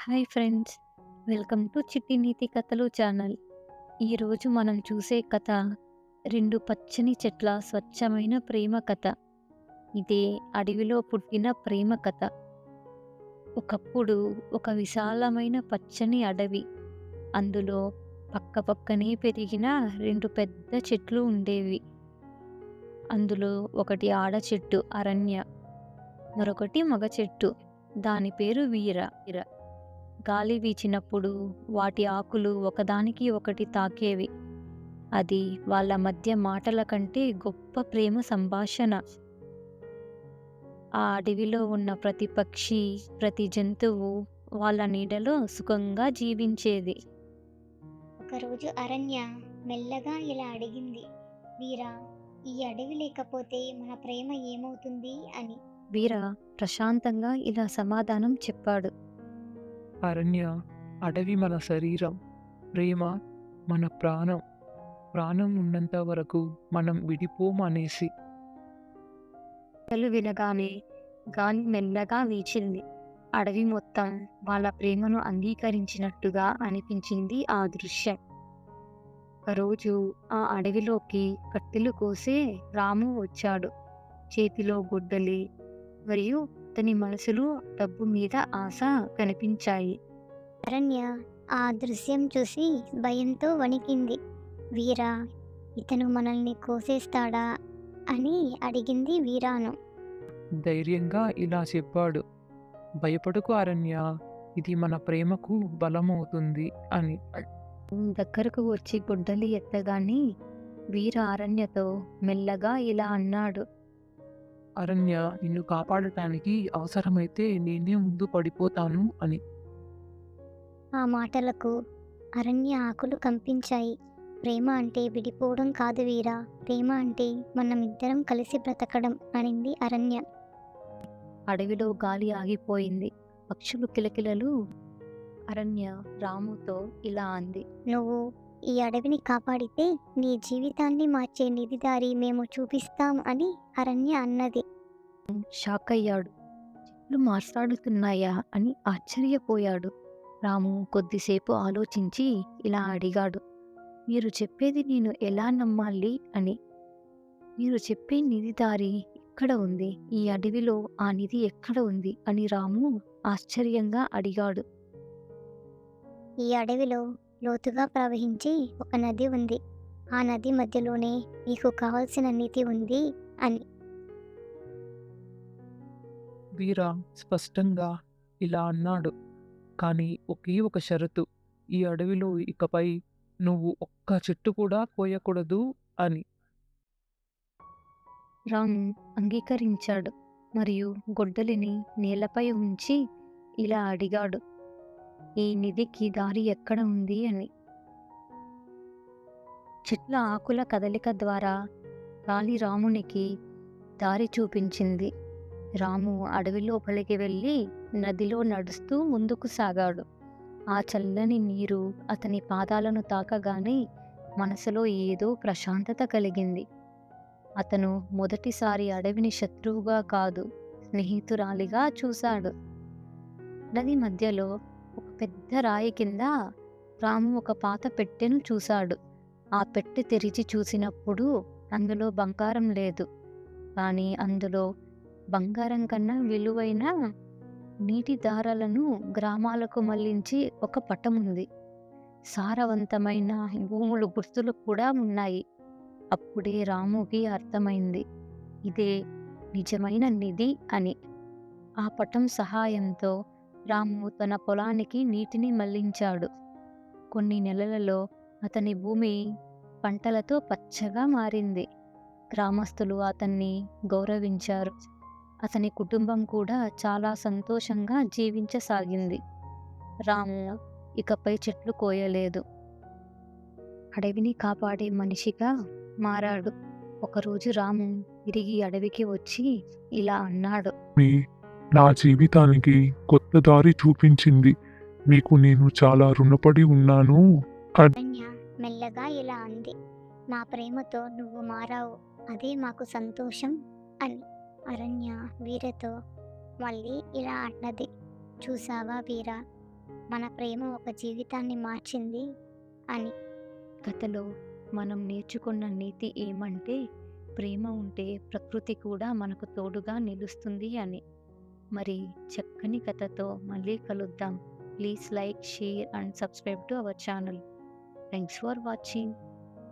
Hi friends, welcome to చిట్టి నీతి కథలు channel. ఈరోజు మనం చూసే కథ రెండు పచ్చని చెట్ల స్వచ్ఛమైన ప్రేమ కథ. ఇదే అడవిలో పుట్టిన ప్రేమ కథ. ఒకప్పుడు ఒక విశాలమైన పచ్చని అడవి. అందులో పక్కపక్కనే పెరిగిన రెండు పెద్ద చెట్లు ఉండేవి. అందులో ఒకటి ఆడ చెట్టు అరణ్య, మరొకటి మగ చెట్టు, దాని పేరు వీర. గాలి వీచినప్పుడు వాటి ఆకులు ఒకదానికి ఒకటి తాకేవి. అది వాళ్ళ మధ్య మాటల కంటే గొప్ప ప్రేమ సంభాషణ. ఆ అడవిలో ఉన్న ప్రతి పక్షి, ప్రతి జంతువు వాళ్ళ నీడలో సుఖంగా జీవించేది. ఒకరోజు అరణ్య మెల్లగా ఇలా అడిగింది, వీరా, ఈ అడవి లేకపోతే మన ప్రేమ ఏమవుతుంది అని. వీర ప్రశాంతంగా ఇలా సమాధానం చెప్పాడు. అరణ్య, అడవి మన శరీరం, ప్రేమ మన ప్రాణం. ప్రాణం ఉన్నంత వరకు మనం విడిపోమనేసి. కథలు వినగానే గాలి మెల్లగా వీచింది. అడవి మొత్తం వాళ్ళ ప్రేమను అంగీకరించినట్టుగా అనిపించింది ఆ దృశ్యం. ఒకరోజు ఆ అడవిలోకి కట్టెలు కోసే రాము వచ్చాడు. చేతిలో గొడ్డలి, మరియు అతని మనసులో డబ్బు మీద ఆశ కనిపించాయి. అరణ్య ఆ దృశ్యం చూసి భయంతో వణికింది. వీరా, ఇతను మనల్ని కోసేస్తాడా అని అడిగింది వీరాను. ధైర్యంగా ఇలా చెప్పాడు, భయపడకు అరణ్య, ఇది మన ప్రేమకు బలమవుతుంది అని. దగ్గరకు వచ్చి గొడ్డలి ఎత్తగానే వీర అరణ్యతో మెల్లగా ఇలా అన్నాడు. అరణ్య, నిన్ను కాపాడటానికి అవసరమైతే నేనే ముందు పడిపోతాను అని. ఆ మాటలకు అరణ్య ఆకులు కంపించాయి. ప్రేమ అంటే విడిపోవడం కాదు వీరా, ప్రేమ అంటే మనమిద్దరం కలిసి బ్రతకడం అనింది అరణ్య. అడవిలో గాలి ఆగిపోయింది. పక్షులు కిలకిలలు. అరణ్య రాముతో ఇలా అంది. నువ్వు ఈ అడవిని కాపాడితే నీ జీవితాన్ని మార్చే నిధిదారి మేము చూపిస్తాం అని అరణ్య అన్నది. షాక్ అయ్యాడు. చెట్లు మాట్లాడుతున్నాయా అని ఆశ్చర్యపోయాడు. రాము కొద్దిసేపు ఆలోచించి ఇలా అడిగాడు. మీరు చెప్పేది నేను ఎలా నమ్మాలి అని. మీరు చెప్పే నిధి దారి ఎక్కడ ఉంది? ఈ అడవిలో ఆ నిధి ఎక్కడ ఉంది అని రాము ఆశ్చర్యంగా అడిగాడు. ఈ అడవిలో లోతుగా ప్రవహించి ఒక నది ఉంది. ఆ నది మధ్యలోనే నీకు కావలసిన నిధి ఉంది అని. వీర స్పష్టంగా ఇలా అన్నాడు, కానీ ఒకే ఒక షరతు, ఈ అడవిలో ఇకపై నువ్వు ఒక్క చెట్టు కూడా కోయకూడదు అని. రాము అంగీకరించాడు మరియు గొడ్డలిని నేలపై ఉంచి ఇలా అడిగాడు. ఈ నిధికి దారి ఎక్కడ ఉంది అని. చెట్ల ఆకుల కదలిక ద్వారా గాలి రామునికి దారి చూపించింది. రాము అడవి లోపలికి వెళ్ళి నదిలో నడుస్తూ ముందుకు సాగాడు. ఆ చల్లని నీరు అతని పాదాలను తాకగానే మనసులో ఏదో ప్రశాంతత కలిగింది. అతను మొదటిసారి అడవిని శత్రువుగా కాదు, స్నేహితురాలిగా చూశాడు. నది మధ్యలో ఒక పెద్ద రాయి కింద రాము ఒక పాత పెట్టెను చూశాడు. ఆ పెట్టె తెరిచి చూసినప్పుడు అందులో బంగారం లేదు, కానీ అందులో బంగారం కన్నా విలువైన నీటి దారాలను గ్రామాలకు మళ్లించి ఒక పటం ఉంది. సారవంతమైన భూములు గుర్తులు కూడా ఉన్నాయి. అప్పుడే రాముకి అర్థమైంది, ఇదే నిజమైన నిధి అని. ఆ పటం సహాయంతో రాము తన పొలానికి నీటిని మళ్లించాడు. కొన్ని నెలలలో అతని భూమి పంటలతో పచ్చగా మారింది. గ్రామస్తులు అతన్ని గౌరవించారు. అతని కుటుంబం కూడా చాలా సంతోషంగా జీవించసాగింది. రాము ఇకపై చెట్లు కోయలేదు, అడవిని కాపాడే మనిషిగా మారాడు. ఒకరోజు రాము తిరిగి అడవికి వచ్చి ఇలా అన్నాడు. నా జీవితానికి కొత్త దారి చూపించింది. మీకు నేను చాలా రుణపడి ఉన్నాను. అరణ్య మెల్లగా ఇలా అంది, మా ప్రేమతో నువ్వు మారావు, అదే మాకు సంతోషం అని. అరణ్య వీరతో మళ్ళీ ఇలా అన్నది, చూసావా వీరా, మన ప్రేమ ఒక జీవితాన్ని మార్చింది అని. కథలో మనం నేర్చుకున్న నీతి ఏమంటే ప్రేమ ఉంటే ప్రకృతి కూడా మనకు తోడుగా నిలుస్తుంది అని. మరి చక్కని కథతో మళ్ళీ కలుద్దాం. Please like, share and subscribe to our channel. Thanks for watching.